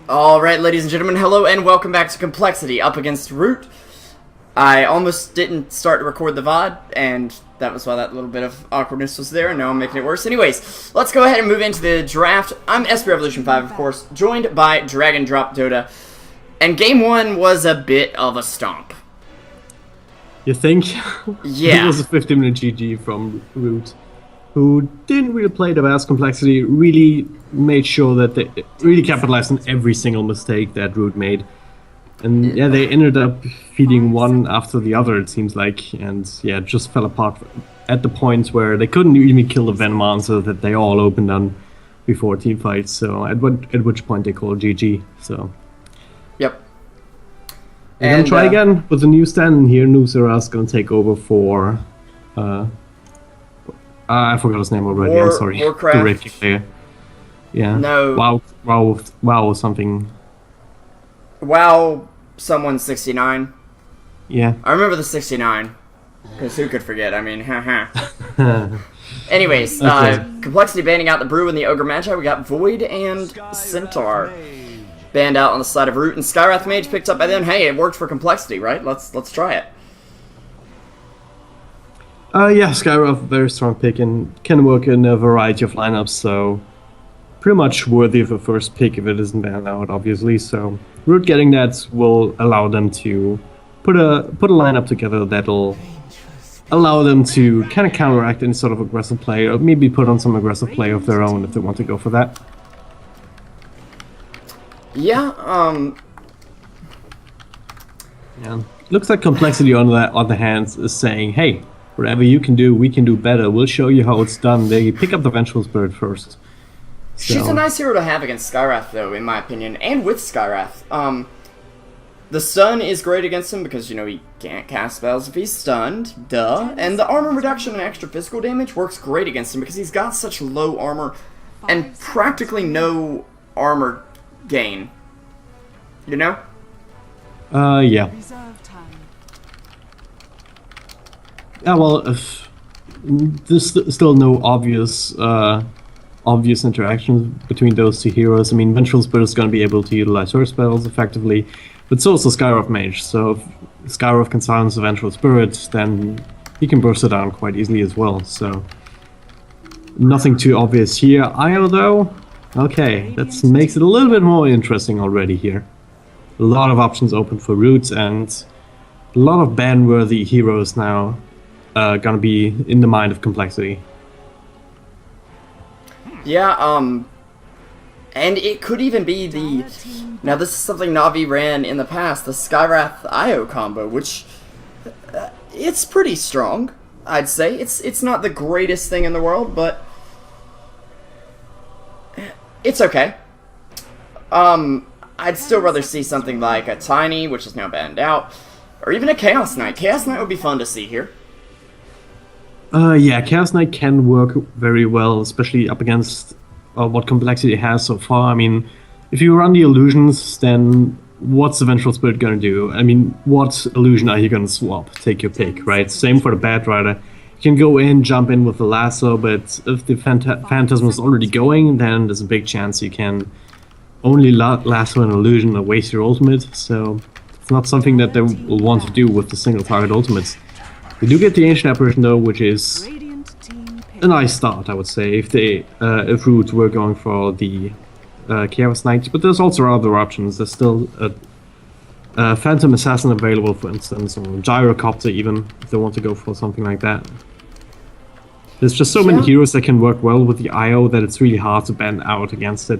Alright, ladies and gentlemen, hello and welcome back to Complexity up against Root. I almost didn't start to record the VOD, and that was why that little bit of awkwardness was there, and now I'm making it worse. Anyways, let's go ahead and move into the draft. I'm SP Revolution 5, of course, joined by dragondrop Dota, and game 1 was a bit of a stomp. You think? Yeah. It was a 15-minute GG from Root, who didn't really play the best. Complexity really made sure that they really capitalized on every single mistake that Root made. And yeah, they ended up feeding one after the other, it seems like, and yeah, it just fell apart at the point where they couldn't even kill the Venom monster that they all opened on before team fights. So at which point they called GG. So yep. We're gonna try again with a new stand here. Nusera's gonna take over for I forgot his name already. I'm sorry. Warcraft. The Reiki player. Yeah. No. Wow something. Wow, someone 69. Yeah. I remember the 69. Because who could forget? I mean, haha. Anyways, Okay. Complexity banning out the Brew and the Ogre Magi. We got Void and Centaur banned out on the side of Root, and Skywrath Mage picked up by then. Hey, it worked for Complexity, right? Let's try it. Yeah, Skywrath, very strong pick, and can work in a variety of lineups, so pretty much worthy of a first pick if it isn't banned out, obviously. So Root getting that will allow them to put a lineup together that'll allow them to kind of counteract any sort of aggressive play, or maybe put on some aggressive play of their own if they want to go for that. Yeah, Yeah. Looks like Complexity on the hands is saying, hey, whatever you can do, we can do better. We'll show you how it's done. They pick up the Vengeful Spirit first. she's a nice hero to have against Skywrath, though, in my opinion, and with Skywrath. The stun is great against him because, you know, he can't cast spells if he's stunned, duh. And the armor reduction and extra physical damage works great against him because he's got such low armor and practically no armor gain. You know? Yeah. Yeah, well, there's still no obvious interactions between those two heroes. I mean, Vengeful Spirit is going to be able to utilize her spells effectively, but so is the Skywrath Mage. So if Skywrath can silence the Vengeful Spirit, then he can burst it down quite easily as well. So nothing too obvious here. IO though, okay, that makes it a little bit more interesting already here. A lot of options open for Root, and a lot of ban-worthy heroes now gonna be in the mind of Complexity. Yeah, and it could even be the... Now, this is something Na'Vi ran in the past, the Skywrath IO combo, which... it's pretty strong, I'd say. It's not the greatest thing in the world, but... it's okay. I'd still rather see something like a Tiny, which is now banned out, or even a Chaos Knight. Chaos Knight would be fun to see here. Yeah, Chaos Knight can work very well, especially up against what Complexity has so far. I mean, if you run the illusions, then what's the Vengeful Spirit gonna do? I mean, what illusion are you gonna swap? Take your pick, right? Same for the Bad Rider. You can go in, jump in with the lasso, but if the Phantasm is already going, then there's a big chance you can only lasso an illusion and waste your ultimate, so it's not something that they will want to do with the single target ultimates. We do get the Ancient Apparition though, which is a nice start, I would say, if Root were going for the Chaos Knight, but there's also other options. There's still a Phantom Assassin available, for instance, or Gyrocopter even, if they want to go for something like that. There's just so many heroes that can work well with the IO that it's really hard to ban out against it.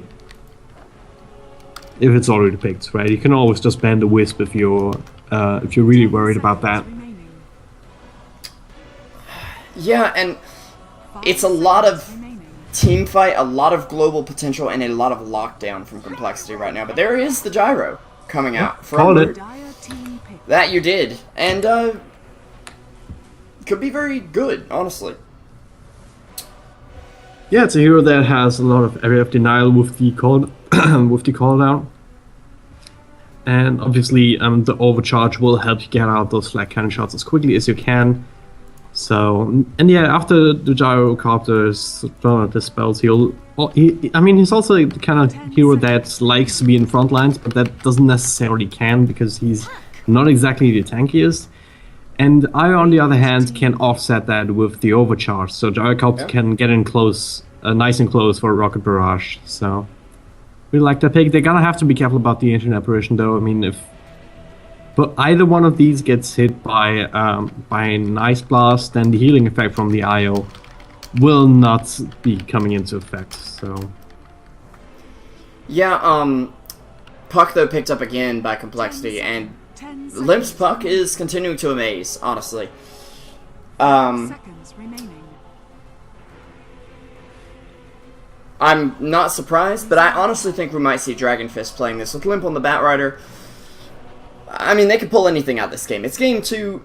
If it's already picked, right? You can always just ban the Wisp if you're really worried about that. Yeah, and it's a lot of team fight, a lot of global potential, and a lot of lockdown from Complexity right now. But there is the Gyro coming out from Root. That you did, and could be very good, honestly. Yeah, it's a hero that has a lot of area of denial with the call, with the call down, and obviously the overcharge will help you get out those flat cannon shots as quickly as you can. So, and yeah, after the gyrocopters thrown out the spells, I mean, he's also the kind of hero that likes to be in front lines, but that doesn't necessarily can because he's not exactly the tankiest. And I, on the other hand, can offset that with the overcharge, so gyrocopter can get in close, nice and close for a rocket barrage. So, we like that pick. They're gonna have to be careful about the ancient apparition, though. I mean, but either one of these gets hit by an ice blast, then the healing effect from the IO will not be coming into effect. So yeah, Puck though picked up again by complexity, and Limp's Puck is continuing to amaze, honestly. I'm not surprised, but I honestly think we might see Dragon Fist playing this with Limp on the Batrider. I mean, they could pull anything out this game. It's game 2.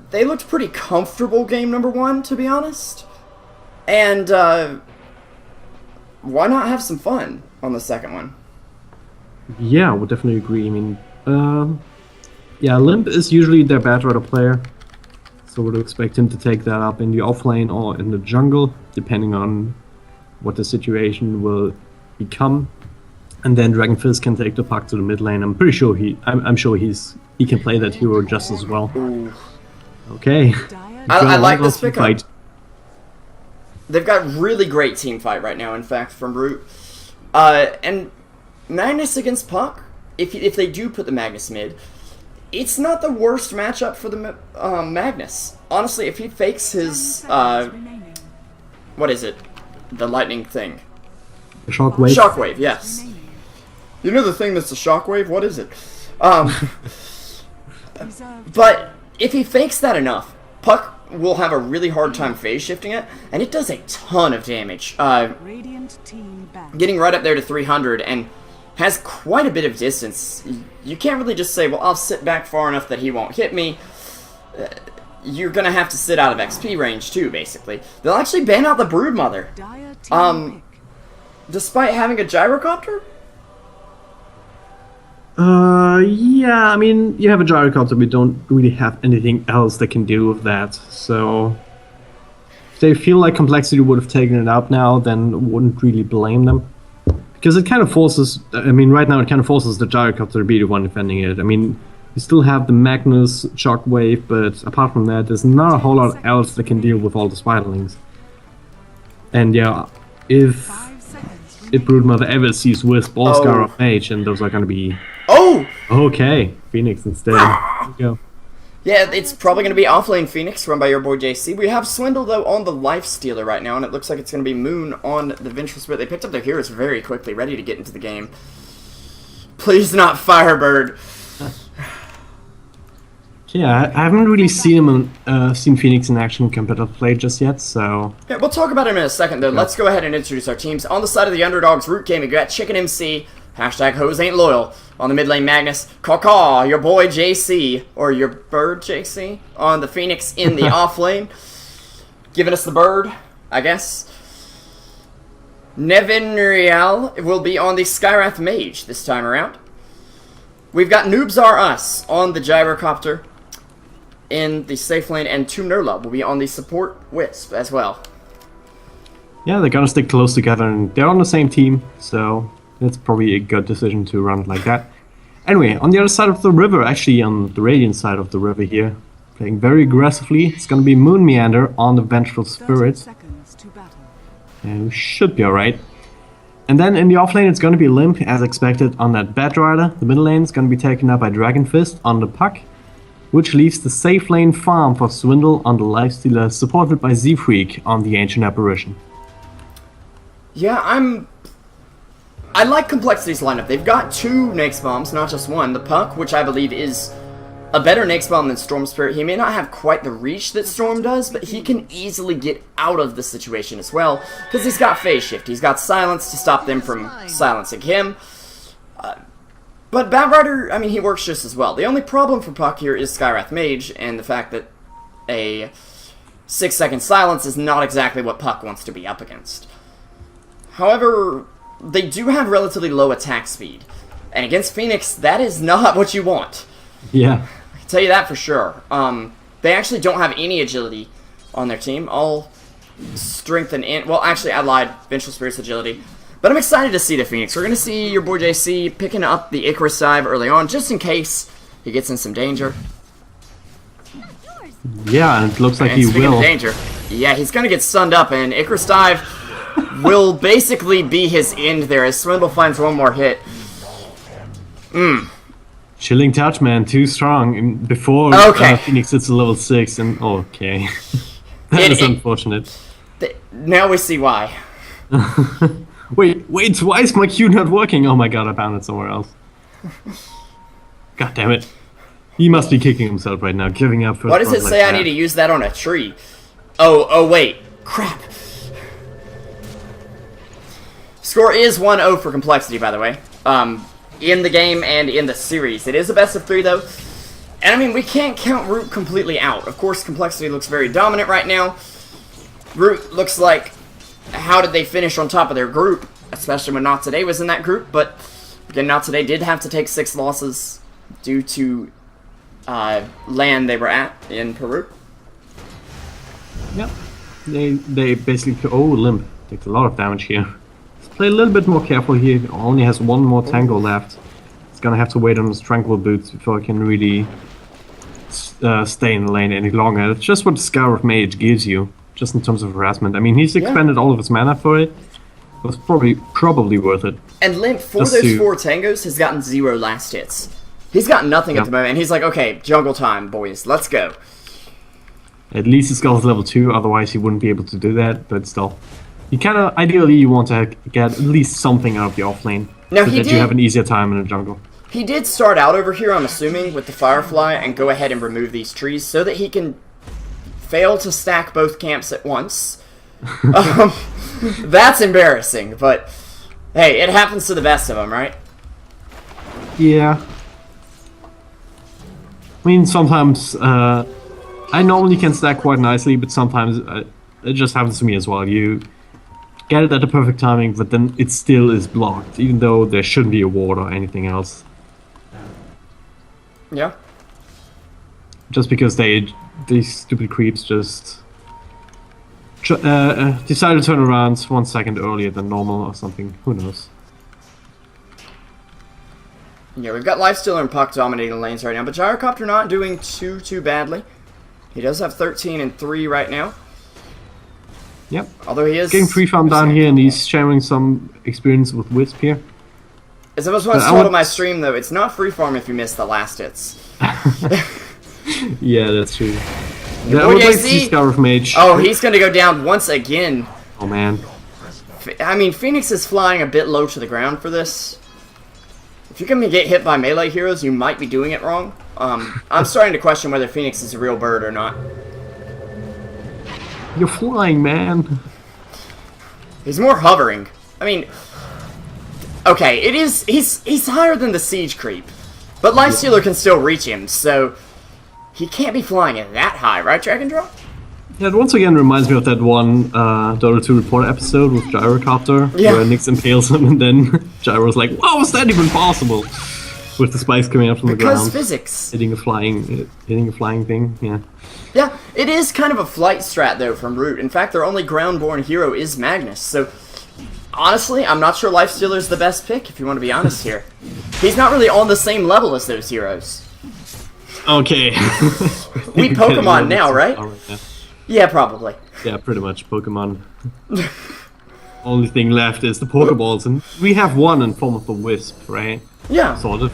They looked pretty comfortable game number 1, to be honest. And, why not have some fun on the second one? Yeah, I would definitely agree. I mean, yeah, Limp is usually their Batrider player. So would expect him to take that up in the offlane or in the jungle, depending on what the situation will become. And then Dragon Fist can take the puck to the mid lane. I'm pretty sure he can play that hero just as well. Ooh. Okay. I like this pickup. Fight. They've got really great team fight right now, in fact, from Root. And Magnus against Puck, if they do put the Magnus mid, it's not the worst matchup for the Magnus. Honestly, if he fakes his, what is it? The lightning thing. The shockwave? Shockwave, yes. You know the thing that's a shockwave? What is it? But if he fakes that enough, Puck will have a really hard time phase shifting it, and it does a ton of damage. Getting right up there to 300 and has quite a bit of distance. You can't really just say, well, I'll sit back far enough that he won't hit me. You're gonna have to sit out of XP range too, basically. They'll actually ban out the Broodmother. Despite having a gyrocopter? Yeah, I mean, you have a gyrocopter, we don't really have anything else that can deal with that, so if they feel like complexity would have taken it out now, then wouldn't really blame them. Because it kind of forces, I mean, right now it kind of forces the gyrocopter to be the one defending it. I mean, you still have the Magnus shockwave, but apart from that, there's not a whole lot else that can deal with all the spiderlings. And yeah, if Broodmother ever sees Wisp or Scar of Mage, and those are going to be... Oh! Okay, Phoenix instead. There you go. Yeah, it's probably going to be offlane Phoenix, run by your boy JC. We have Swindle, though, on the Life Stealer right now, and it looks like it's going to be Moon on the Vengeful Spirit. They picked up their heroes very quickly, ready to get into the game. Please not Firebird. Yeah, I haven't really seen Phoenix in action competitive play just yet, so... Yeah, we'll talk about him in a second, though. Yeah. Let's go ahead and introduce our teams. On the side of the Underdogs, Root Gaming, we got Chicken MC, hashtag Hose Ain't Loyal. On the mid lane, Magnus, Caw, your boy JC, or your bird JC. On the Phoenix in the off lane, giving us the bird, I guess. Nevin Real will be on the Skywrath Mage this time around. We've got Noobs Are Us on the Gyrocopter in the safe lane, and Tumnurla will be on the support Wisp as well. Yeah, they're gonna stick close together, and they're on the same team, so it's probably a good decision to run it like that. Anyway, on the other side of the river, actually on the Radiant side of the river here, playing very aggressively, it's gonna be Moon Meander on the Vengeful Spirit. And we should be alright. And then in the offlane, it's gonna be Limp, as expected, on that Batrider. The middle lane is gonna be taken up by Dragon Fist on the Puck, which leaves the safe lane farm for Swindle on the Lifestealer, supported by Z-Freak on the Ancient Apparition. Yeah, I like Complexity's lineup. They've got 2 Nyx Bombs, not just one. The Puck, which I believe is a better Nyx Bomb than Storm Spirit. He may not have quite the reach that Storm does, but he can easily get out of the situation as well, because he's got Phase Shift. He's got Silence to stop them from silencing him. But Batrider, I mean, he works just as well. The only problem for Puck here is Skywrath Mage, and the fact that a 6-second silence is not exactly what Puck wants to be up against. However, they do have relatively low attack speed, and against Phoenix, that is not what you want. Yeah. I can tell you that for sure. They actually don't have any agility, on their team. All strength and well, actually, I lied. Vengeful Spirit's agility. But I'm excited to see the Phoenix. We're going to see your boy JC picking up the Icarus dive early on, just in case he gets in some danger. Yeah, and it looks like and he speaking will. of danger, yeah, he's going to get stunned up, and Icarus dive will basically be his end there as Swindle finds one more hit. Chilling touch, man, too strong. Before Phoenix hits a level 6, and okay. That is unfortunate. Now we see why. Wait, why is my Q not working? Oh my god, I found it somewhere else. God damn it. He must be kicking himself right now, giving up. Why does it say I need to use that on a tree? Oh wait. Crap. Score is 1-0 for Complexity, by the way. In the game and in the series. It is a best of 3, though. And I mean, we can't count Root completely out. Of course, Complexity looks very dominant right now. Root looks like, how did they finish on top of their group? Especially when Not Today was in that group. But, again, Not Today did have to take 6 losses due to land they were at in Peru. Yep. They basically... Oh, Limp takes a lot of damage here. Let's play a little bit more careful here. He only has one more Tango left. He's gonna have to wait on his Tranquil Boots before he can really stay in the lane any longer. It's just what the Scar of Mage gives you, just in terms of harassment. I mean, he's expended all of his mana for it. It was probably worth it. And Limp, for those 4 Tangos, has gotten 0 last hits. He's got nothing at the moment, and he's like, okay, jungle time, boys, let's go. At least his skull is level 2, otherwise he wouldn't be able to do that, but still. You kinda, ideally you want to get at least something out of the offlane, so that you have an easier time in the jungle. He did start out over here, I'm assuming, with the Firefly, and go ahead and remove these trees, so that he can fail to stack both camps at once. That's embarrassing, but hey, it happens to the best of them, right? Yeah. I mean, sometimes, I normally can stack quite nicely, but sometimes it just happens to me as well. You get it at the perfect timing, but then it still is blocked, even though there shouldn't be a ward or anything else. Yeah. Just because these stupid creeps just decide to turn around 1 second earlier than normal or something. Who knows? Yeah, we've got Lifestealer and Puck dominating the lanes right now, but Gyrocopter not doing too badly. He does have 13 and 3 right now. Yep. Although he is getting free farm down here, and he's sharing some experience with Wisp here. As I was once told on my stream, though, it's not free farm if you miss the last hits. Yeah, that's true. I would like to see Scar of Mage. Oh, he's going to go down once again. Oh, man. I mean, Phoenix is flying a bit low to the ground for this. If you're going to get hit by melee heroes, you might be doing it wrong. I'm starting to question whether Phoenix is a real bird or not. You're flying, man. He's more hovering. I mean, okay, it is. He's higher than the siege creep, but Lifestealer can still reach him, so he can't be flying it that high, right, Dragondrop? Yeah, it once again reminds me of that one Dota 2 Report episode with Gyrocopter, where Nyx impales him, and then Gyro's like, "Wow, was that even possible?" With the spikes coming up from the ground. Because physics. Hitting a flying thing, yeah. Yeah, it is kind of a flight strat, though, from Root. In fact, their only ground-born hero is Magnus, so honestly, I'm not sure Lifestealer's the best pick, if you want to be honest here. He's not really on the same level as those heroes. Okay. We Pokemon now, right? Yeah, probably. Yeah, pretty much. Pokemon. Only thing left is the Pokeballs, and we have one in form of a Wisp, right? Yeah. Sort of.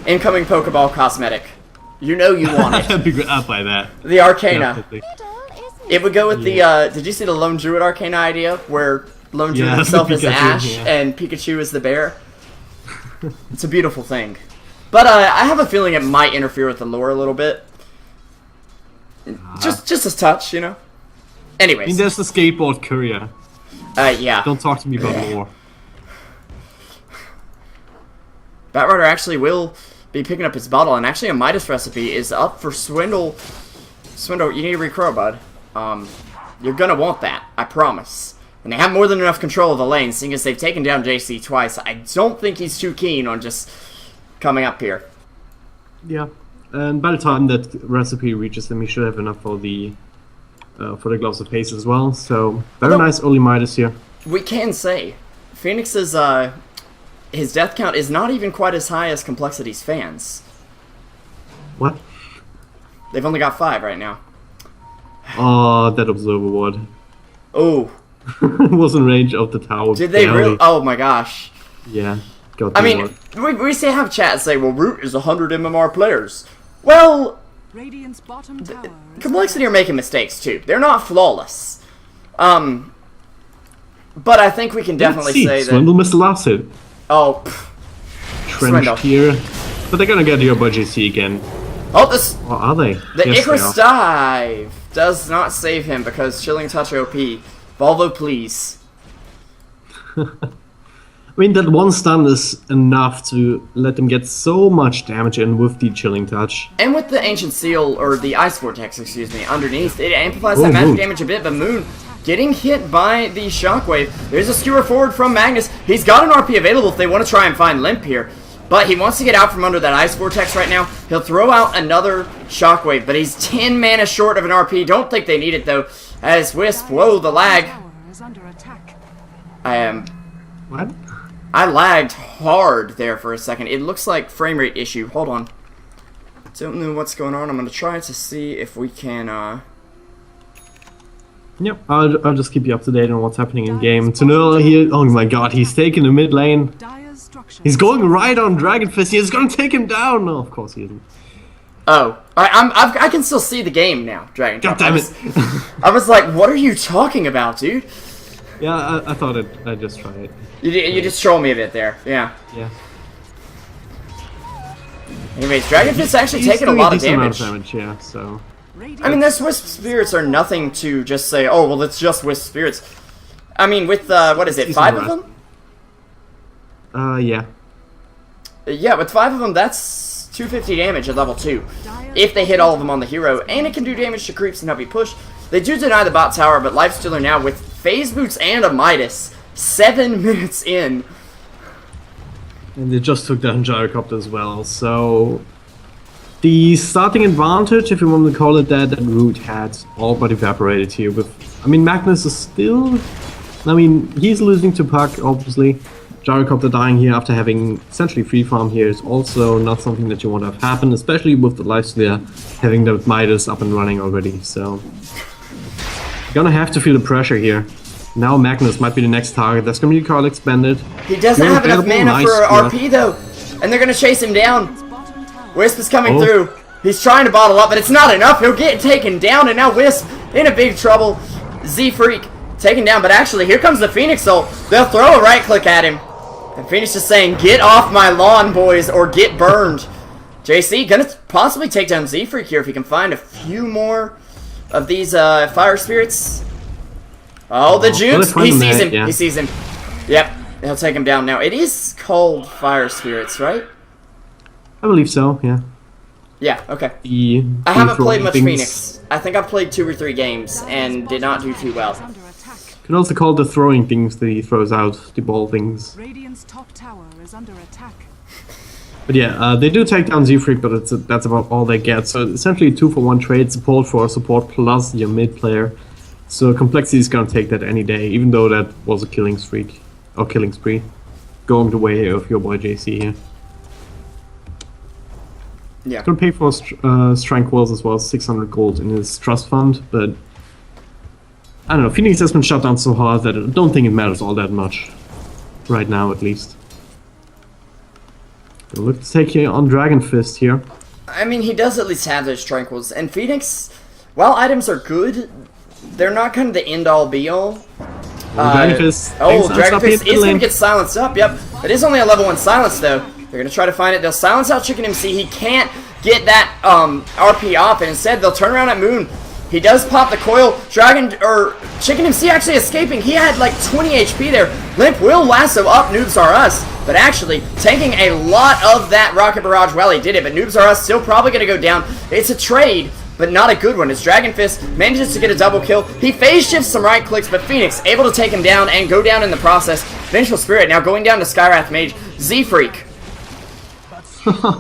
Incoming Pokeball cosmetic. You know you want it. I'd be up by that. The Arcana. Definitely. It would go with the, did you see the Lone Druid Arcana idea? Where Lone Druid himself is Ash, and Pikachu is the bear? It's a beautiful thing. But I have a feeling it might interfere with the lore a little bit. Just a touch, you know? Anyways. I mean, there's the skateboard courier. Yeah. Don't talk to me about lore. Batrider actually will be picking up his bottle, and actually a Midas recipe is up for Swindle. Swindle, you need to recrow, bud. You're gonna want that, I promise. And they have more than enough control of the lane, seeing as they've taken down JC twice. I don't think he's too keen on just coming up here. Yeah, and by the time that recipe reaches them, he should have enough for the for the Gloves of Haste as well. So very nice early Midas here. We can say Phoenix's his death count is not even quite as high as Complexity's fans. What? They've only got 5 right now. Oh, that Observer Ward. Oh. Was in range of the tower. Did they really? Oh my gosh. Yeah. Got I mean, we say have chat say, well, Root is 100 MMR players. Well, Radiant's bottom tower Complexity are making mistakes too. They're not flawless. But I think we can definitely say that. Swindle missed the last hit. Oh. Trench here. But they're gonna get here by GC again. Oh, this. Or are they? The Yes, Icarus dive does not save him because Chilling Touch OP. Volvo, please. I mean, that one stun is enough to let them get so much damage in with the Chilling Touch. And with the Ancient Seal, or the Ice Vortex, excuse me, underneath, it amplifies that magic damage a bit, but Moon getting hit by the Shockwave. There's a skewer forward from Magnus. He's got an RP available if they want to try and find Limp here. But he wants to get out from under that Ice Vortex right now. He'll throw out another Shockwave, but he's 10 mana short of an RP. Don't think they need it, though, as Wisp, whoa, the lag. What? I lagged hard there for a second. It looks like frame rate issue. Hold on. Don't know what's going on. I'm going to try to see if we can, Yep, I'll just keep you up to date on what's happening in game. Tunel here, oh my god, he's taking the mid lane. He's going right on Dragonfist. He's going to take him down. No, of course he isn't. Oh, I can still see the game now, Dragon. God damn it! I was like, what are you talking about, dude? Yeah, I thought I'd just try it. You just troll me a bit there, yeah. Yeah. Anyways, Dragonfist's actually taking a lot of damage. Yeah, so. I mean, their Wisp Spirits are nothing to just say, oh, well, it's just Wisp Spirits. I mean, with, what is it, 5 of them? Yeah. Yeah, with 5 of them, that's 250 damage at level 2. If they hit all of them on the hero, and it can do damage to creeps and help you push. They do deny the bot tower, but Lifestealer now with Phase Boots and a Midas, 7 minutes in. And they just took down Gyrocopter as well, so... The starting advantage, if you want to call it that Root had all but evaporated here with... I mean, Magnus is still... I mean, he's losing to Puck, obviously. Gyrocopter dying here after having essentially free farm here is also not something that you want to have happen, especially with the Lifestealer having the Midas up and running already, so... You're gonna have to feel the pressure here. Now Magnus might be the next target. That's gonna be CoL expanded. He doesn't have enough mana for an RP though, and they're gonna chase him down. Wisp is coming through. He's trying to bottle up, but it's not enough. He'll get taken down, and now Wisp in a big trouble. Z-Freak taken down, but actually here comes the Phoenix ult. They'll throw a right click at him. And Phoenix just saying, get off my lawn, boys, or get burned. JC gonna possibly take down Z-Freak here if he can find a few more of these fire spirits. Oh, the Jukes! He sees him. Yeah. He sees him. Yep, he'll take him down now. It is called fire spirits, right? I believe so. Yeah. Yeah. Okay. I haven't played much Phoenix. I think I've played 2 or 3 games and did not do too well. You can also call the throwing things that he throws out, the ball things. Radiant's top tower is under attack. But yeah, they do take down Z-Freak, but that's about all they get. So essentially 2-for-1 trade, support for support plus your mid player. So Complexity is gonna take that any day, even though that was a killing streak. Or killing spree. Going the way of your boy JC here. Yeah. He's gonna pay for Strength Wells as well, 600 gold in his trust fund, but... I don't know, Phoenix has been shut down so hard that I don't think it matters all that much. Right now, at least. Look to take here on Dragon Fist here. I mean, he does at least have those Tranquils. And Phoenix, while items are good, they're not kind of the end-all, be-all. Dragon Fist. Dragon Fist is going to get silenced up, yep. It is only a level 1 silence, though. They're going to try to find it. They'll silence out Chicken MC. He can't get that RP off, and instead they'll turn around at Moon. He does pop the coil. Chicken MC actually escaping. He had like 20 HP there. Limp will lasso up Noobs R Us, but actually taking a lot of that Rocket Barrage while he did it. But Noobs R Us still probably going to go down. It's a trade, but not a good one. As Dragon Fist manages to get a double kill. He phase shifts some right clicks, but Phoenix able to take him down and go down in the process. Vengeful Spirit now going down to Skywrath Mage. Z-Freak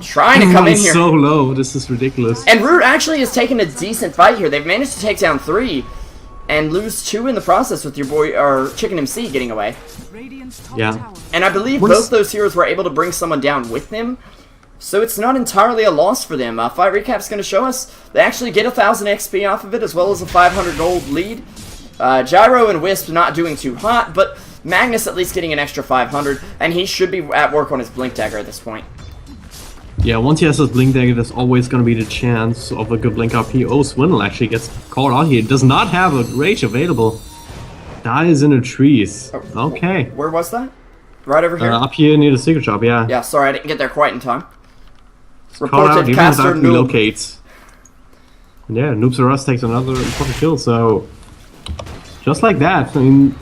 trying to come in here. So low, this is ridiculous. And Root actually has taken a decent fight here. They've managed to take down 3. and lose 2 in the process with your boy, or Chicken MC getting away. Radiant's top Yeah. tower. And I believe both those heroes were able to bring someone down with them, so it's not entirely a loss for them. Fight Recap's going to show us they actually get 1,000 XP off of it, as well as a 500 gold lead. Gyro and Wisp not doing too hot, but Magnus at least getting an extra 500, and he should be at work on his Blink Dagger at this point. Yeah, once he has his Blink Dagger, there's always going to be the chance of a good Blink RP. Oh, Swindle actually gets caught out here. Does not have a Rage available. Dies in the trees. Okay. Where was that? Right over here? Up here near the secret shop, yeah. Yeah, sorry, I didn't get there quite in time. Caught out, Reported even caster without noob. relocates. Yeah, Noobs R Us takes another important kill, so... Just like that, I mean...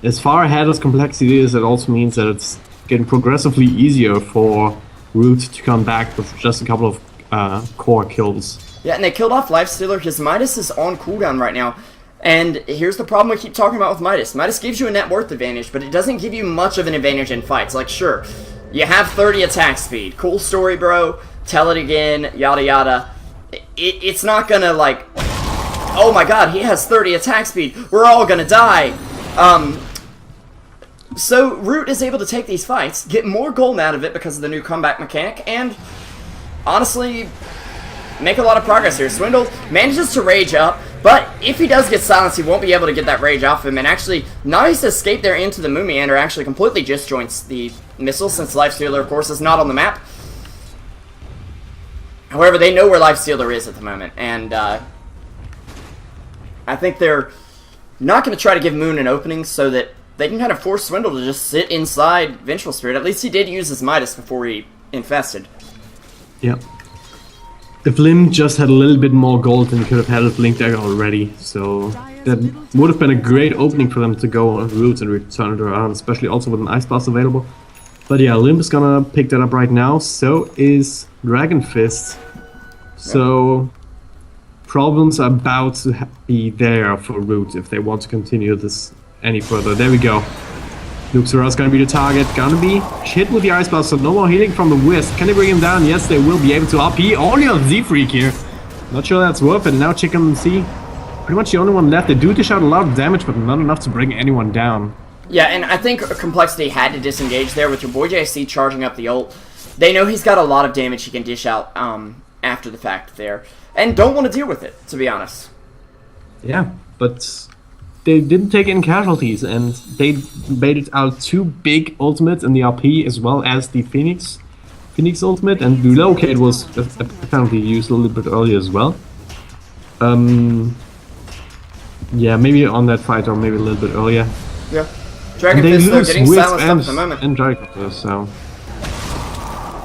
As far ahead as complexity is, it also means that it's getting progressively easier for Root to come back with just a couple of core kills. Yeah, and they killed off Lifestealer. His Midas is on cooldown right now. And here's the problem we keep talking about with Midas. Midas gives you a net worth advantage, but it doesn't give you much of an advantage in fights. Like, sure, you have 30 attack speed. Cool story, bro. Tell it again, yada yada. It's not gonna, like... Oh my god, he has 30 attack speed. We're all gonna die. So, Root is able to take these fights, get more gold out of it because of the new comeback mechanic, and honestly, make a lot of progress here. Swindle manages to rage up, but if he does get silenced, he won't be able to get that rage off him, and actually, nice escape there into the Moon Meander actually completely disjoints the missile, since Lifestealer, of course, is not on the map. However, they know where Lifestealer is at the moment, and I think they're not going to try to give Moon an opening so that they can kind of force Swindle to just sit inside Vengeful Spirit. At least he did use his Midas before he infested. Yeah. If Lim just had a little bit more gold, then he could have had a Blink Dagger already, so that would have been a great opening for them to go on Root and return it around, especially also with an Ice Blast available. But yeah, Limb is gonna pick that up right now, so is Dragon Fist. So problems are about to be there for Root if they want to continue this any further. There we go. Noobs is gonna be the target, gonna be hit with the Ice Blast, so no more hitting from the Wisp. Can they bring him down? Yes, they will be able to. RP only on Z-Freak here. Not sure that's worth it. Now Chicken C, pretty much the only one left. They do dish out a lot of damage, but not enough to bring anyone down. Yeah, and I think Complexity had to disengage there with your boy JC charging up the ult. They know he's got a lot of damage he can dish out after the fact there, and don't want to deal with it, to be honest. Yeah, but they didn't take in casualties, and they baited out 2 big ultimates in the RP as well as the Phoenix ultimate, and Relocate was apparently used a little bit earlier as well. Yeah, maybe on that fight or maybe a little bit earlier. Yeah. Dragon And they Fist, though, lose getting Wisp silenced up at the moment. and Dragon, so...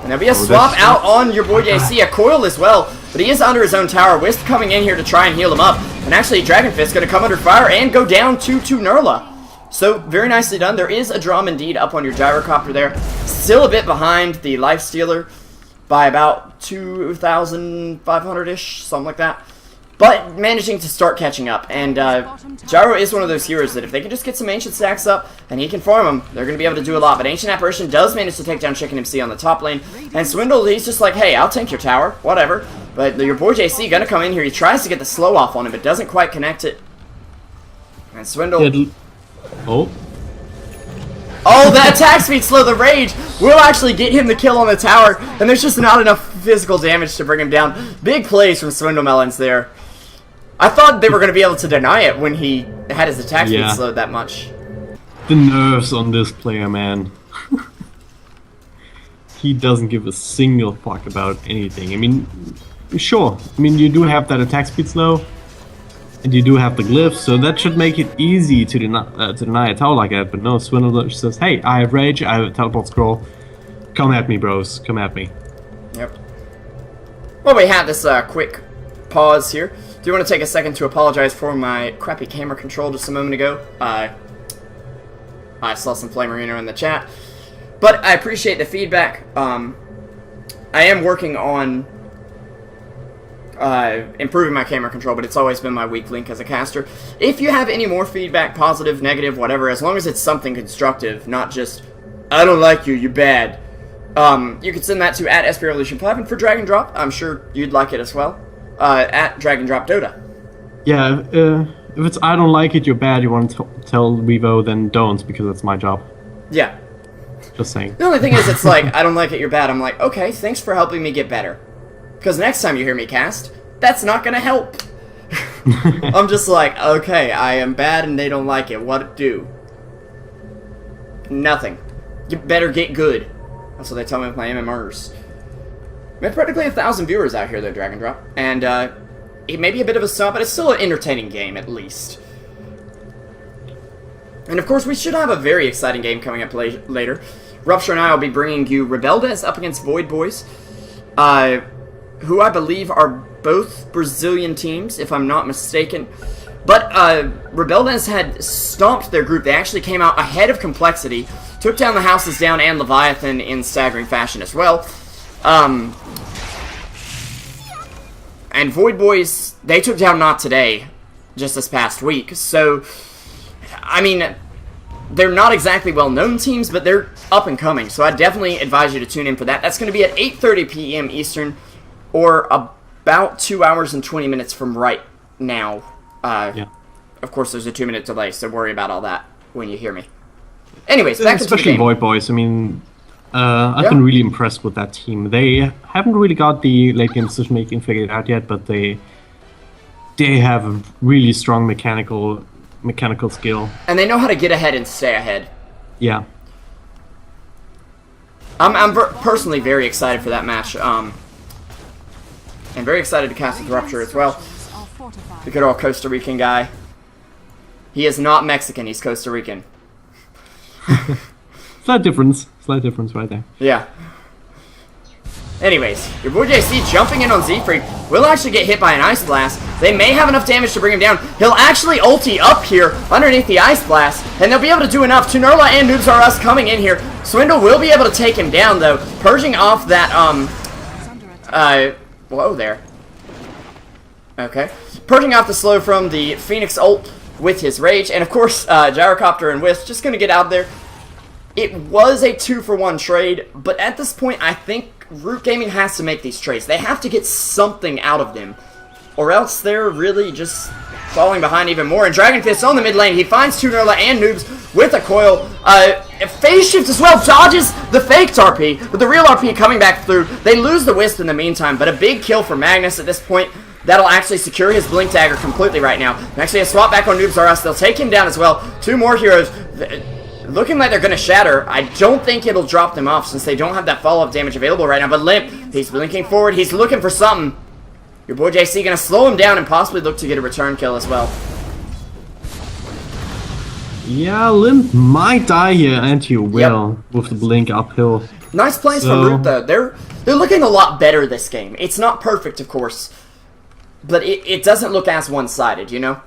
And there'll be a swap out on your boy JC, a coil as well, but he is under his own tower. Wisp coming in here to try and heal him up, and actually Dragon Fist going to come under fire and go down to Nurla. So, very nicely done. There is a drum indeed up on your gyrocopter there. Still a bit behind the Lifestealer by about 2,500-ish, something like that. But managing to start catching up, and Gyro is one of those heroes that if they can just get some Ancient stacks up and he can farm them, they're going to be able to do a lot. But Ancient Apparition does manage to take down Chicken MC on the top lane, and Swindle, he's just like, hey, I'll tank your tower, whatever. But your boy JC going to come in here, he tries to get the slow off on him, but doesn't quite connect it. And Swindle... Oh, that attack speed slow, the rage, will actually get him the kill on the tower, and there's just not enough physical damage to bring him down. Big plays from Swindle Melons there. I thought they were going to be able to deny it when he had his attack speed slowed that much. the nerves on this player, man. He doesn't give a single fuck about anything. I mean, sure. I mean, you do have that attack speed slow, and you do have the glyph, so that should make it easy to deny a tower like that. But no, Swindler says, "Hey, I have rage. I have a teleport scroll. Come at me, bros. Come at me." Yep. Well, we had this quick pause here. Do you want to take a second to apologize for my crappy camera control just a moment ago? I saw some Flame Arena in the chat. But I appreciate the feedback. I am working on improving my camera control, but it's always been my weak link as a caster. If you have any more feedback, positive, negative, whatever, as long as it's something constructive, not just, I don't like you, you're bad, you can send that to @SPRevolution5, and for dragondrop, I'm sure you'd like it as well, @dragondropdota. Yeah, if it's I don't like it, you're bad, you want to tell Revo, then don't, because that's my job. Yeah. Just saying. The only thing is, it's like, I don't like it, you're bad. I'm like, okay, thanks for helping me get better. Because next time you hear me cast, that's not gonna help. I'm just like, okay, I am bad and they don't like it. What do? Nothing. You better get good. That's what they tell me with my MMRs. We have practically 1,000 viewers out here, though, dragondrop. And, it may be a bit of a sub, but it's still an entertaining game, at least. And, of course, we should have a very exciting game coming up later. Rupture and I will be bringing you Rebeldes up against Void Boys, who I believe are both Brazilian teams, if I'm not mistaken. But Rebeldes had stomped their group. They actually came out ahead of Complexity, took down the Houses Down and Leviathan in staggering fashion as well. And Void Boys, they took down Not Today just this past week. So, I mean, they're not exactly well-known teams, but they're up and coming. So I definitely advise you to tune in for that. That's going to be at 8:30 p.m. Eastern, or about 2 hours and 20 minutes from right now. Yeah. Of course, there's a 2-minute delay, so worry about all that when you hear me. Anyways, back to the especially game. Void Boys. I mean, I've been really impressed with that team. They haven't really got the late game decision making figured out yet, but they have a really strong mechanical skill. And they know how to get ahead and stay ahead. Yeah. I'm personally very excited for that match. And very excited to cast with Rupture as well. The good old Costa Rican guy. He is not Mexican, he's Costa Rican. Slight difference right there. Yeah. Anyways, your boy JC jumping in on Z-Freak will actually get hit by an Ice Blast. They may have enough damage to bring him down. He'll actually ulti up here underneath the Ice Blast, and they'll be able to do enough. Tunerla and Noobs R Us coming in here. Swindle will be able to take him down, though, purging off that, whoa there. Okay. Purging off the slow from the Phoenix ult with his Rage, and of course, Gyrocopter and Wisp just gonna get out there. It was a 2-for-1 trade, but at this point, I think Root Gaming has to make these trades. They have to get something out of them, or else they're really just falling behind even more. And Dragon Fist on the mid lane, he finds Tunerla and Noobs with a coil. Phase Shift as well, dodges the faked RP, with the real RP coming back through. They lose the Wisp in the meantime, but a big kill for Magnus at this point. That'll actually secure his Blink Dagger completely right now. Actually, a swap back on Noobs R Us. They'll take him down as well. Two more heroes. Looking like they're going to shatter. I don't think it'll drop them off since they don't have that follow-up damage available right now. But Limp, he's blinking forward. He's looking for something. Your boy JC going to slow him down and possibly look to get a return kill as well. Yeah, Limp might die here, and he will, with the blink uphill. Nice plays from Root, though. They're looking a lot better this game. It's not perfect, of course, but it doesn't look as one-sided, you know?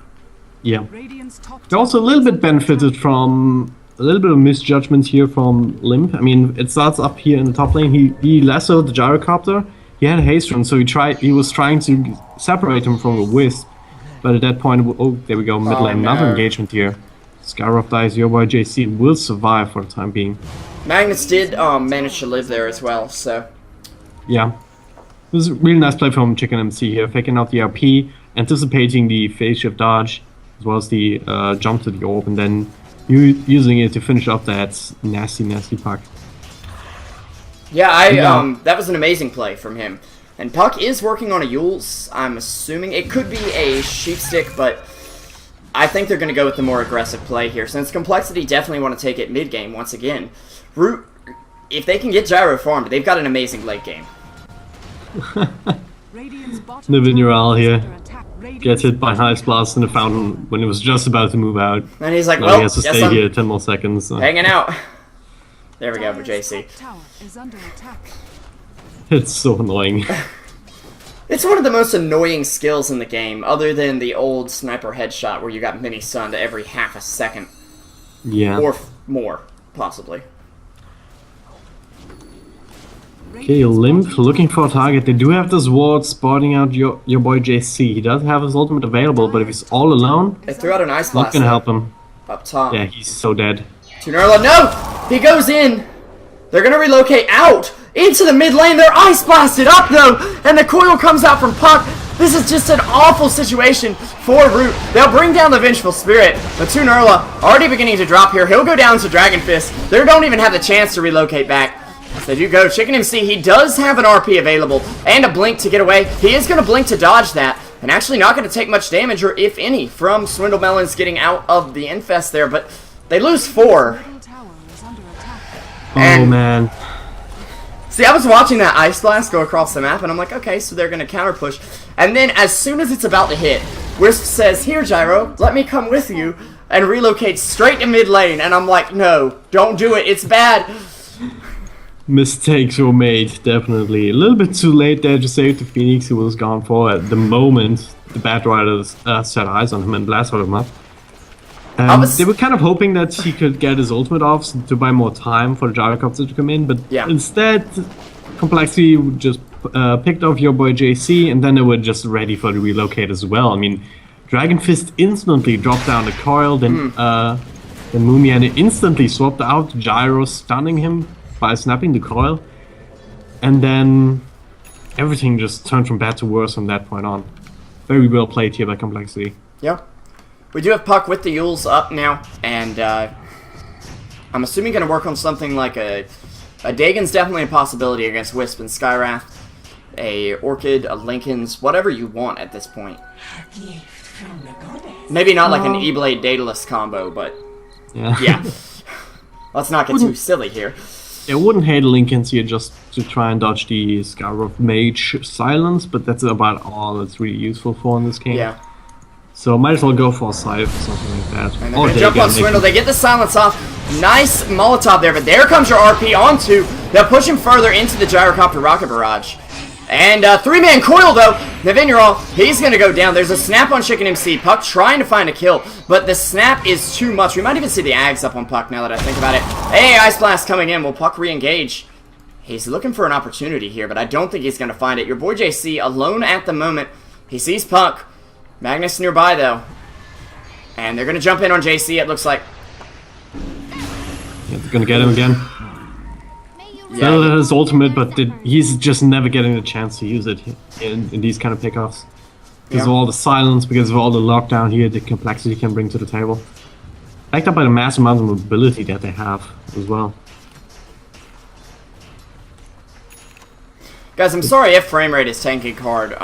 Yeah. They also a little bit benefited from a little bit of misjudgment here from Limp. I mean, it starts up here in the top lane. He lassoed the Gyrocopter. He had a haste run, so he was trying to separate him from a Wisp. But at that point, oh, there we go, mid lane, another engagement here. Skyrock dies, your boy JC will survive for the time being. Magnus did manage to live there as well, so... Yeah. It was a really nice play from Chicken MC here, faking out the RP, anticipating the phase shift dodge, as well as the jump to the orb, and then using it to finish off that nasty puck. Yeah, that was an amazing play from him. And Puck is working on a Yule's, I'm assuming. It could be a Sheep Stick, but I think they're going to go with the more aggressive play here, since Complexity definitely want to take it mid-game once again. Root, if they can get Gyro farmed, they've got an amazing late game. Nivinural here gets hit by Ice Blast in the fountain when he was just about to move out. And he's like, now well, he has to stay here 10 more seconds. So. Hanging out. There we go for JC. It's so annoying. It's one of the most annoying skills in the game, other than the old sniper headshot where you got mini-sunned every half a second. Yeah. Or more, possibly. Okay, Limp looking for a target. They do have this ward spotting out your boy JC. He does have his ultimate available, but if he's all alone, They threw out an Ice Blast. not gonna help him. Up top. Yeah, he's so dead. Tunerla, no! He goes in! They're gonna relocate out! Into the mid lane, they're Ice Blasted up though! And the coil comes out from Puck. This is just an awful situation for root. They'll bring down the Vengeful Spirit, but Tunurla already beginning to drop here. He'll go down to Dragon Fist. They don't even have the chance to relocate back. As they do go, Chicken MC, he does have an RP available and a blink to get away. He is going to blink to dodge that, and actually not going to take much damage, or if any, from Swindle Melons getting out of the Infest there, but they lose 4. Oh, man. See, I was watching that Ice Blast go across the map, and I'm like, okay, so they're going to counter push. And then, as soon as it's about to hit, Wisp says, here, Gyro, let me come with you, and relocates straight to mid lane. And I'm like, no, don't do it, it's bad. Mistakes were made, definitely. A little bit too late there to save the Phoenix, who was gone for at the moment the Bad Riders set eyes on him and blasted him up. They were kind of hoping that he could get his ultimate off to buy more time for the gyrocopter to come in, but instead, Complexity just picked off your boy JC, and then they were just ready for the relocate as well. I mean, Dragon Fist instantly dropped down the coil, then Moomian instantly swapped out Gyro, stunning him by snapping the coil, and then everything just turned from bad to worse from that point on. Very well played here by Complexity. Yeah. We do have Puck with the Yules up now, and I'm assuming going to work on something like a Dagon's definitely a possibility against Wisp and Skywrath, a Orchid, a Lincoln's, whatever you want at this point. Maybe not like an E-Blade Daedalus combo, but yeah. Let's not get too silly here. I wouldn't hate Lincoln's here just to try and dodge the Skywrath Mage Silence, but that's about all it's really useful for in this game. Yeah. So might as well go for a Scythe or something like that. And they're going to jump on Swindle. They get the silence off. Nice Molotov there, but there comes your RP onto. They'll push him further into the Gyrocopter Rocket Barrage. And 3-man coil though. Navineral, he's going to go down. There's a snap on Chicken MC. Puck trying to find a kill, but the snap is too much. We might even see the Ags up on Puck now that I think about it. Hey, Ice Blast coming in. Will Puck re-engage? He's looking for an opportunity here, but I don't think he's going to find it. Your boy JC alone at the moment. He sees Puck. Magnus nearby, though. And they're going to jump in on JC, it looks like. Yeah, they're going to get him again. Yeah. His ultimate, but he's just never getting the chance to use it in these kind of pickoffs. Because of all the silence, because of all the lockdown here, the complexity can bring to the table. Backed up by the massive amount of mobility that they have as well. Guys, I'm sorry if frame rate is tanking hard.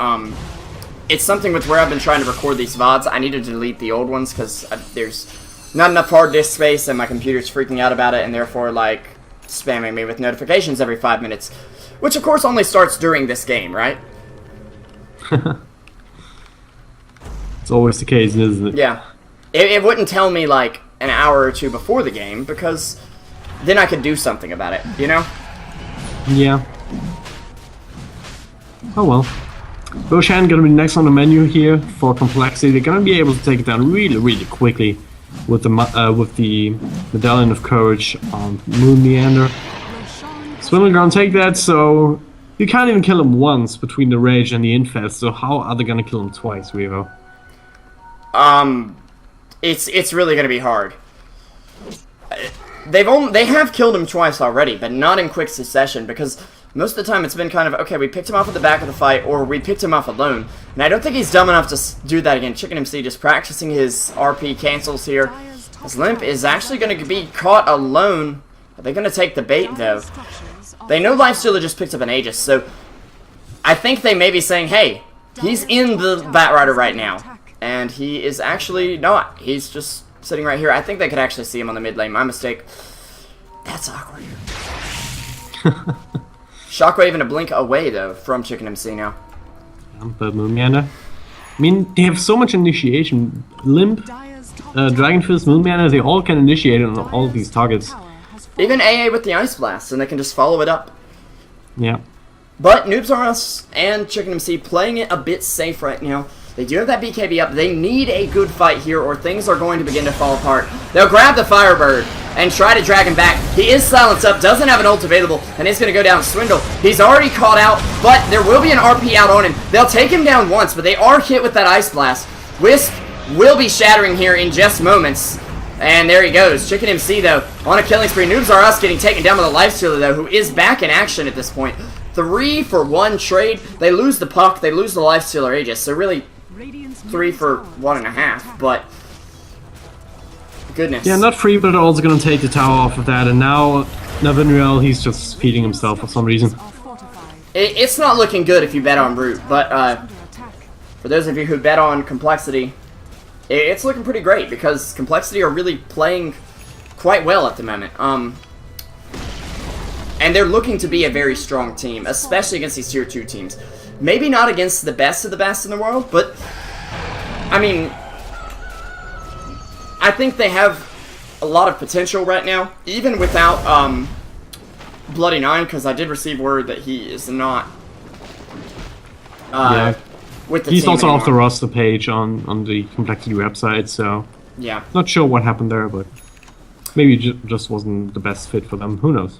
It's something with where I've been trying to record these VODs. I need to delete the old ones because there's not enough hard disk space and my computer's freaking out about it and therefore, like, spamming me with notifications every 5 minutes. Which, of course, only starts during this game, right? It's always the case, isn't it? Yeah. It wouldn't tell me, like, an hour or two before the game because then I could do something about it, you know? Yeah. Oh well. Roshan gonna be next on the menu here for Complexity. They're gonna be able to take it down really, really quickly with the Medallion of Courage on Moon Meander. Swindle gonna take that, so you can't even kill him once between the Rage and the Infest. So how are they gonna kill him twice, Revo? It's really gonna be hard. They have killed him twice already, but not in quick succession because most of the time it's been kind of, okay, we picked him off at the back of the fight, or we picked him off alone. And I don't think he's dumb enough to do that again. Chicken MC just practicing his RP cancels here. As Limp is actually going to be caught alone. Are they going to take the bait, though? They know Lifestealer just picked up an Aegis, so I think they may be saying, hey, he's in the Batrider right now. And he is actually not. He's just sitting right here. I think they could actually see him on the mid lane. My mistake. That's awkward. Shockwave and a blink away, though, from Chicken MC now. But Moonmeander. I mean, they have so much initiation. Limp, Dragon Fist, Moonmeander, they all can initiate on all of these targets. Even AA with the Ice Blast, and they can just follow it up. Yeah. But Noobs R Us and Chicken MC playing it a bit safe right now. They do have that BKB up. They need a good fight here, or things are going to begin to fall apart. They'll grab the Firebird and try to drag him back. He is silenced up, doesn't have an ult available, and is going to go down Swindle. He's already caught out, but there will be an RP out on him. They'll take him down once, but they are hit with that Ice Blast. Wisp will be shattering here in just moments. And there he goes. Chicken MC, though, on a killing spree. Noobs R Us getting taken down by the Lifestealer, though, who is back in action at this point. 3-for-1 trade. They lose the Puck, they lose the Lifestealer Aegis, so really Radiant's 3 for middle tower 1.5, but goodness. Yeah, not free, but also gonna take the tower off of that, and now Navinuel, he's just feeding himself for some reason. are fortified. It's not looking good if you bet on Root, but Under attack. for those of you who bet on Complexity, it's looking pretty great because Complexity are really playing quite well at the moment. And they're looking to be a very strong team, especially against these tier 2 teams. Maybe not against the best of the best in the world, but I mean, I think they have a lot of potential right now, even without Bloody Nine, because I did receive word that he is not Yeah. with the He's team also off the anymore. roster page on the Complexity website, so Yeah. not sure what happened there, but maybe it just wasn't the best fit for them. Who knows?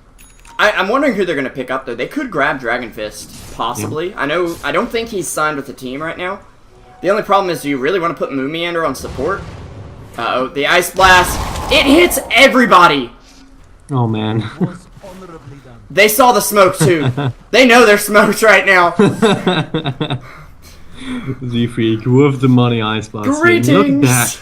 I'm wondering who they're going to pick up, though. They could grab Dragon Fist, possibly. Yeah. I don't think he's signed with the team right now. The only problem is, do you really want to put Moomiander on support? Uh-oh, the Ice Blast. It hits everybody! Oh man. They saw the smoke, too. They know they're smoked right now. Z-Freak with the money Ice Blast. Greetings! Look at that.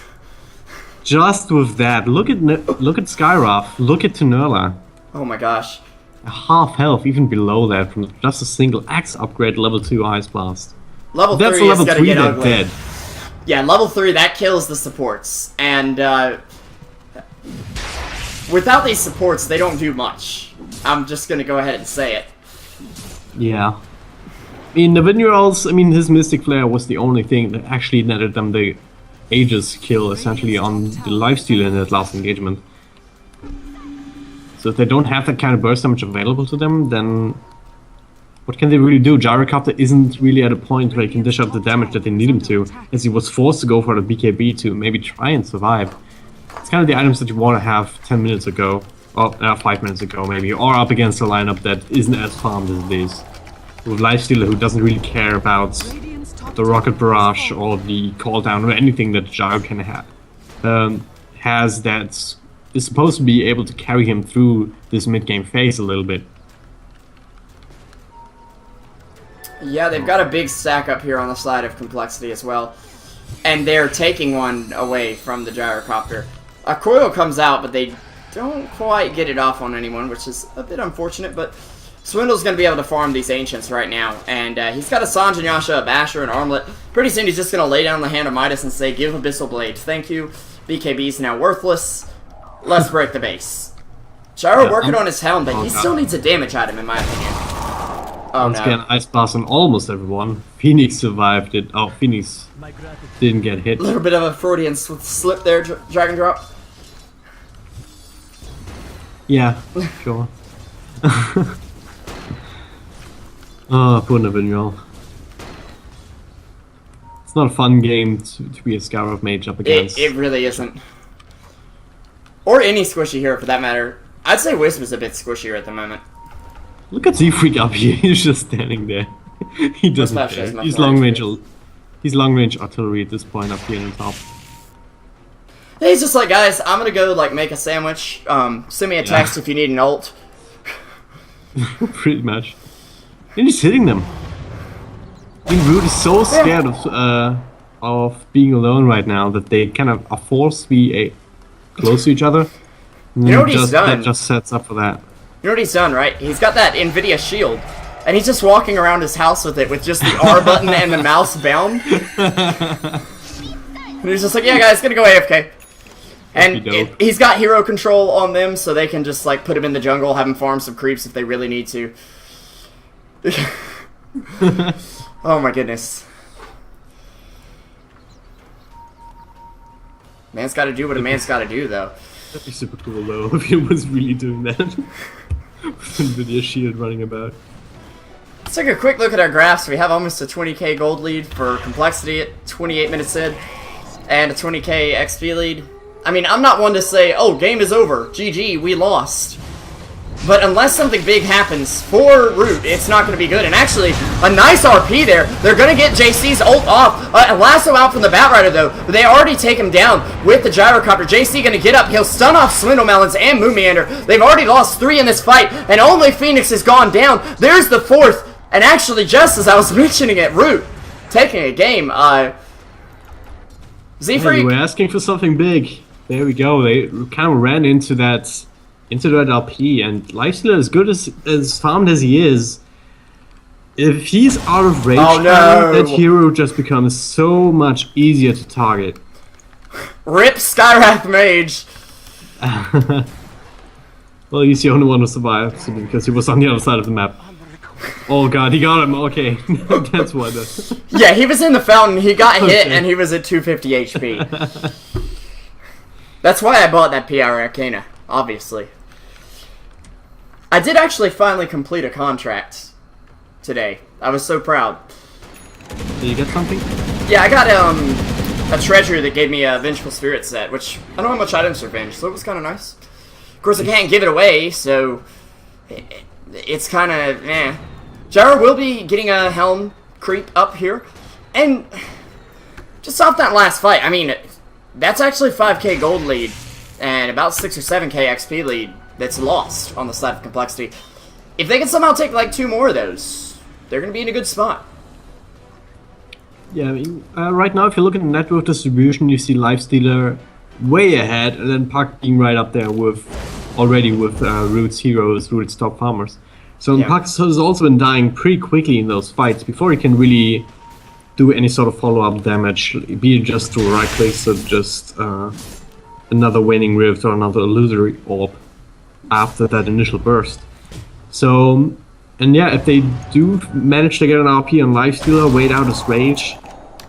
Just with that. Look at Skyrath. Look at Tunerla. Oh my gosh. A half health, even below that, from just a single axe upgrade, level 2 Ice Blast. Level That's 3 a is level going to 3 get that ugly. dead. Yeah, level 3, that kills the supports. And, without these supports, they don't do much. I'm just gonna go ahead and say it. Yeah. I mean, Navinuel's, his Mystic Flare was the only thing that actually netted them the Aegis kill, essentially, on the lifesteal in that last engagement. So if they don't have that kind of burst damage available to them, then what can they really do? Gyrocopter isn't really at a point where he can dish out the damage that they need him to, as he was forced to go for the BKB to maybe try and survive. It's kind of the items that you want to have 10 minutes ago, or 5 minutes ago maybe, or up against a lineup that isn't as farmed as it is. With Lifestealer, who doesn't really care about Radiant's top the tower Rocket Barrage has or the Call Down or anything that Gyro can have, has that is supposed to be able to carry him through this mid-game phase a little bit. Yeah, they've got a big stack up here on the side of Complexity as well. And they're taking one away from the Gyrocopter. A coil comes out, but they don't quite get it off on anyone, which is a bit unfortunate, but Swindle's going to be able to farm these Ancients right now. And he's got a Sanj and Yasha, a Basher, an Armlet. Pretty soon he's just going to lay down the Hand of Midas and say, give Abyssal Blade. Thank you. BKB's now worthless. Let's break the base. Gyro working on his helm, but he still needs a damage item, in my opinion. Oh Once no. again, Ice Blast on almost everyone. Phoenix survived it. Oh, Phoenix didn't get hit. A little bit of a Freudian slip there, Dragon Drop. Yeah, sure. Oh, poor Navinuel. It's not a fun game to be a Scarab mage up against. It really isn't. Or any squishy hero for that matter. I'd say Wisp is a bit squishier at the moment. Look at Z-Freak up here. He's just standing there. He doesn't Wisp has care. much He's more long range. experience. He's long range artillery at this point up here on top. He's just like, guys, I'm gonna go like make a sandwich. Send me a text if you need an ult. Pretty much. And he's hitting them. I mean, Root is so scared of being alone right now that they kind of are forced to be close to each other. And You know what he's done? That just sets up for that. You know what he's done, right? He's got that NVIDIA shield. And he's just walking around his house with it with just the R button and the mouse bound. And he's just like, yeah guys, gonna go AFK. And Okey-doke. he's got hero control on them, so they can just like put him in the jungle, have him farm some creeps if they really need to. Oh my goodness. Man's gotta do what a man's gotta do, though. That'd be super cool though if he was really doing that. With NVIDIA shield running about. Let's take a quick look at our graphs. We have almost a 20k gold lead for Complexity at 28 minutes in, and a 20k XP lead. I mean, I'm not one to say, oh, game is over, GG, we lost. But unless something big happens for Root, it's not going to be good. And actually, a nice RP there. They're going to get JC's ult off. Lasso out from the Batrider, though. But they already take him down with the Gyrocopter. JC going to get up. He'll stun off Swindle Melons and Moomiander. They've already lost 3 in this fight. And only Phoenix has gone down. There's the 4th. And actually, just as I was mentioning it, Root taking a game. Hey, you Z-Freak! were asking for something big. There we go. They kind of ran into that LP, and Lifestealer, as good as farmed as he is, if he's out of range, Oh, no. that hero just becomes so much easier to target. Rip Skywrath Mage! Well, he's the only one who survived because he was on the other side of the map. Oh god, he got him. Okay, that's why. Yeah, he was in the fountain, he got hit, and he was at 250 HP. That's why I bought that PR Arcana, obviously. I did actually finally complete a contract today. I was so proud. Did you get something? Yeah, I got a treasure that gave me a Vengeful Spirit set, which I don't know how much items are venged, so it was kind of nice. Of course, I can't give it away, so it's kind of eh. Gyro will be getting a helm creep up here, and just off that last fight, I mean, that's actually 5k gold lead and about 6 or 7k XP lead that's lost on the side of complexity. If they can somehow take like 2 more of those, they're going to be in a good spot. Yeah, I mean, right now, if you look at the network distribution, you see Lifestealer way ahead, and then Puck being right up there with Root's heroes, Root's top farmers. So Yeah. Puck has also been dying pretty quickly in those fights before he can really do any sort of follow-up damage, be it just through right clicks or just another waning rift or another illusory orb after that initial burst. So, and yeah, if they do manage to get an RP on Lifestealer, wait out his rage,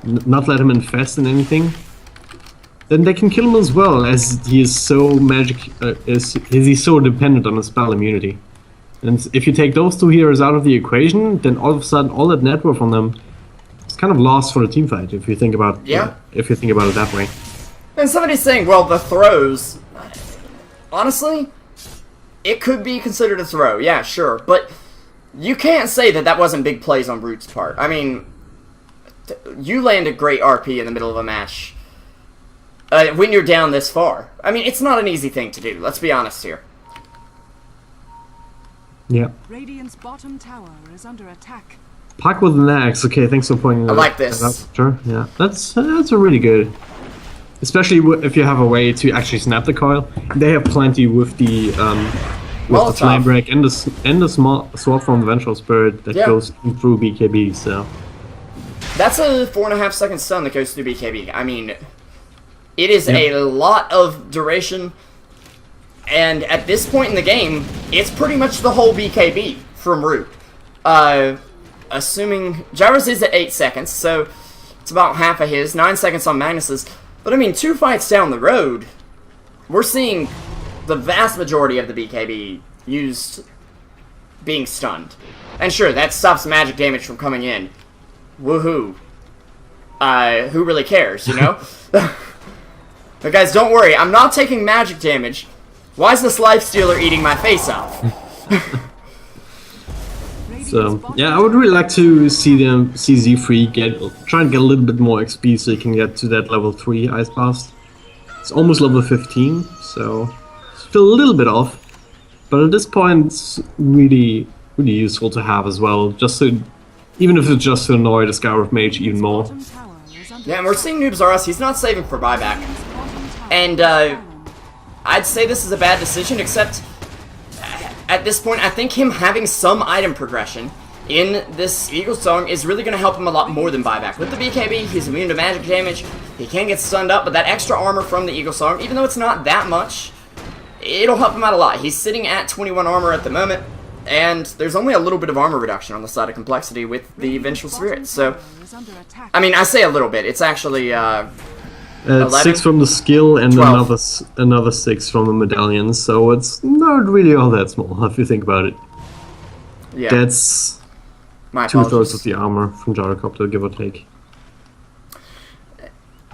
not let him infest in anything, then they can kill him as well, as he is so he's so dependent on his spell immunity. And if you take those two heroes out of the equation, then all of a sudden all that net worth on them is kind of lost for the team fight. If you think about if you think about it that way. And somebody's saying, well, the throws. Honestly, it could be considered a throw. Yeah, sure, but you can't say that that wasn't big plays on Root's part. I mean, you land a great RP in the middle of a match when you're down this far. I mean, it's not an easy thing to do. Let's be honest here. Yeah. Radiant's bottom tower is under attack. Puck with an axe. Okay, thanks for pointing that I like out. this. Sure, yeah. That's a really good. Especially if you have a way to actually snap the coil. They have plenty with the flame break and the small swap from the Vengeful Spirit that goes through BKB. So that's a 4.5 second stun that goes through BKB. I mean, it is a lot of duration. And at this point in the game, it's pretty much the whole BKB from Root. Assuming Gyro's is at 8 seconds, so it's about half of his, 9 seconds on Magnus's. But I mean, 2 fights down the road, we're seeing the vast majority of the BKB used being stunned. And sure, that stops magic damage from coming in. Woohoo. Who really cares, you know? But guys, don't worry, I'm not taking magic damage. Why is this Lifestealer eating my face off? So yeah, I would really like to see Z3 try and get a little bit more XP so he can get to that level 3 Ice Blast. It's almost level 15, so still a little bit off. But at this point, it's really useful to have as well, just to, even if it's just to annoy the Skywrath Mage even more. Yeah, and we're seeing Noobs R Us. He's not saving for buyback. And I'd say this is a bad decision, except at this point, I think him having some item progression in this Eagle Song is really going to help him a lot more than buyback. With the BKB, he's immune to magic damage, he can get stunned up, but that extra armor from the Eagle Song, even though it's not that much, it'll help him out a lot. He's sitting at 21 armor at the moment, and there's only a little bit of armor reduction on the side of complexity with the Vengeful Spirit, so I mean, I say a little bit, it's actually 6 from the skill and 12. another 6 from the medallion, so it's not really all that small if you think about it. Yeah. That's My 2/3 apologies. of the armor from Gyrocopter, give or take.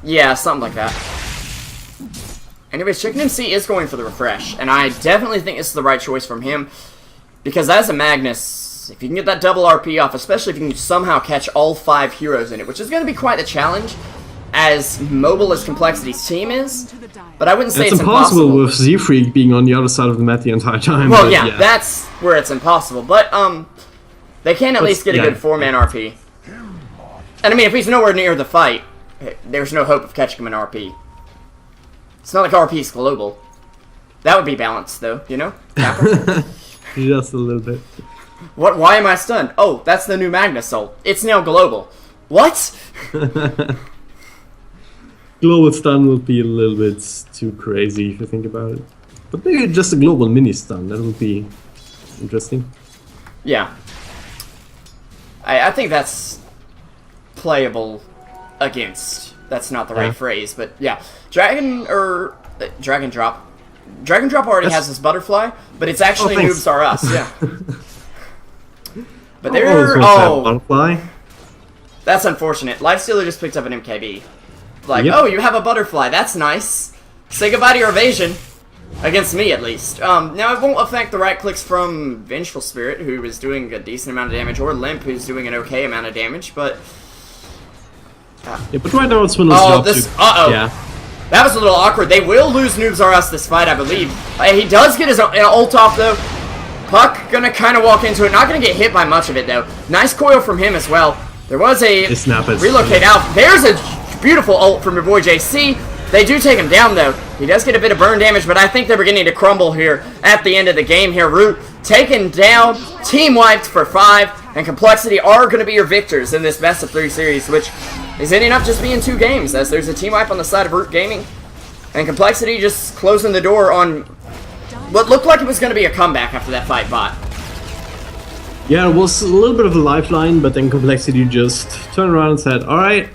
Yeah, something like that. Anyways, Chicken MC is going for the refresh, and I definitely think it's the right choice from him, because as a Magnus, if you can get that double RP off, especially if you can somehow catch all 5 heroes in it, which is going to be quite the challenge, as mobile as Complexity's team is, but I wouldn't say it's impossible. With Z-Freak being on the other side of the map the entire time. Well, yeah, that's where it's impossible, but they can at least get a good 4-man RP. And I mean, if he's nowhere near the fight, there's no hope of catching him in RP. It's not like RP is global. That would be balanced, though, you know? Just a little bit. What? Why am I stunned? Oh, that's the new Magnus Soul. It's now global. What? Global stun would be a little bit too crazy if you think about it. But maybe just a global mini stun, that would be interesting. Yeah. I think that's playable against. That's not the right phrase, but yeah. Dragondrop. Dragondrop already has this butterfly, but it's actually Noobs R Us, yeah. But butterfly. That's unfortunate. Lifestealer just picked up an MKB. Like, Yep. oh, you have a butterfly, that's nice. Say goodbye to your evasion. Against me, at least. Now, it won't affect the right clicks from Vengeful Spirit, who is doing a decent amount of damage, or Limp, who's doing an okay amount of damage, but... Yeah, but right now it's Swindle's job to... Yeah. That was a little awkward. They will lose Noobs R Us this fight, I believe. He does get his ult off, though. Puck gonna kind of walk into it. Not gonna get hit by much of it, though. Nice coil from him as well. There was a relocate out. There's a beautiful ult from your boy JC. They do take him down, though. He does get a bit of burn damage, but I think they're beginning to crumble here at the end of the game here. Root taken down, team wiped for 5, and Complexity are going to be your victors in this best-of-3 series, which is ending up just being 2 games, as there's a team wipe on the side of Root Gaming, and Complexity just closing the door on what looked like it was going to be a comeback after that fight bot. Yeah, it was a little bit of a lifeline, but then Complexity just turned around and said, alright,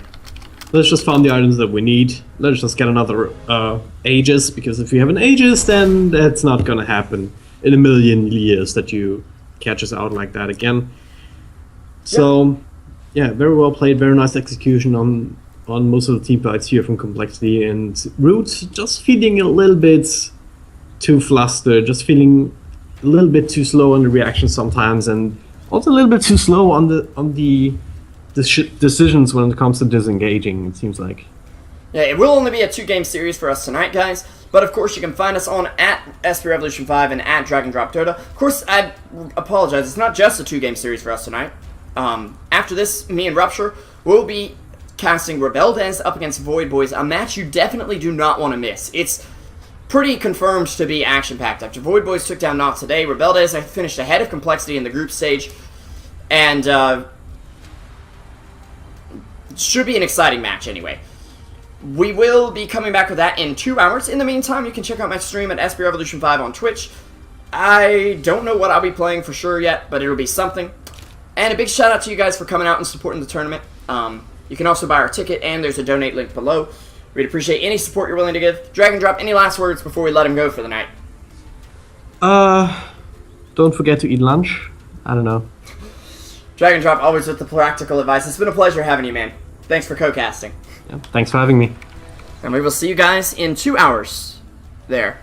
let's just farm the items that we need. Let's just get another Aegis, because if you have an Aegis, then that's not gonna happen in a million years that you catch us out like that again. So, yeah, very well played, very nice execution on most of the team fights here from Complexity, and Root just feeling a little bit too flustered, just feeling a little bit too slow on the reaction sometimes, and also a little bit too slow on the decisions when it comes to disengaging, it seems like. Yeah, it will only be a 2-game series for us tonight, guys. But of course, you can find us on at SP Revolution 5 and at dragondrop Dota. Of course, I apologize. It's not just a 2-game series for us tonight. After this, me and Rupture will be casting Rebeldes up against Void Boys, a match you definitely do not want to miss. It's pretty confirmed to be action-packed. After Void Boys took down Nox today, Rebeldes finished ahead of Complexity in the group stage, and should be an exciting match anyway. We will be coming back with that in 2 hours. In the meantime, you can check out my stream at SP Revolution 5 on Twitch. I don't know what I'll be playing for sure yet, but it'll be something. And a big shout out to you guys for coming out and supporting the tournament. You can also buy our ticket, and there's a donate link below. We'd appreciate any support you're willing to give. Dragondrop, any last words before we let him go for the night? Don't forget to eat lunch. I don't know. Dragondrop, always with the practical advice. It's been a pleasure having you, man. Thanks for co-casting. Yeah, thanks for having me. And we will see you guys in 2 hours there.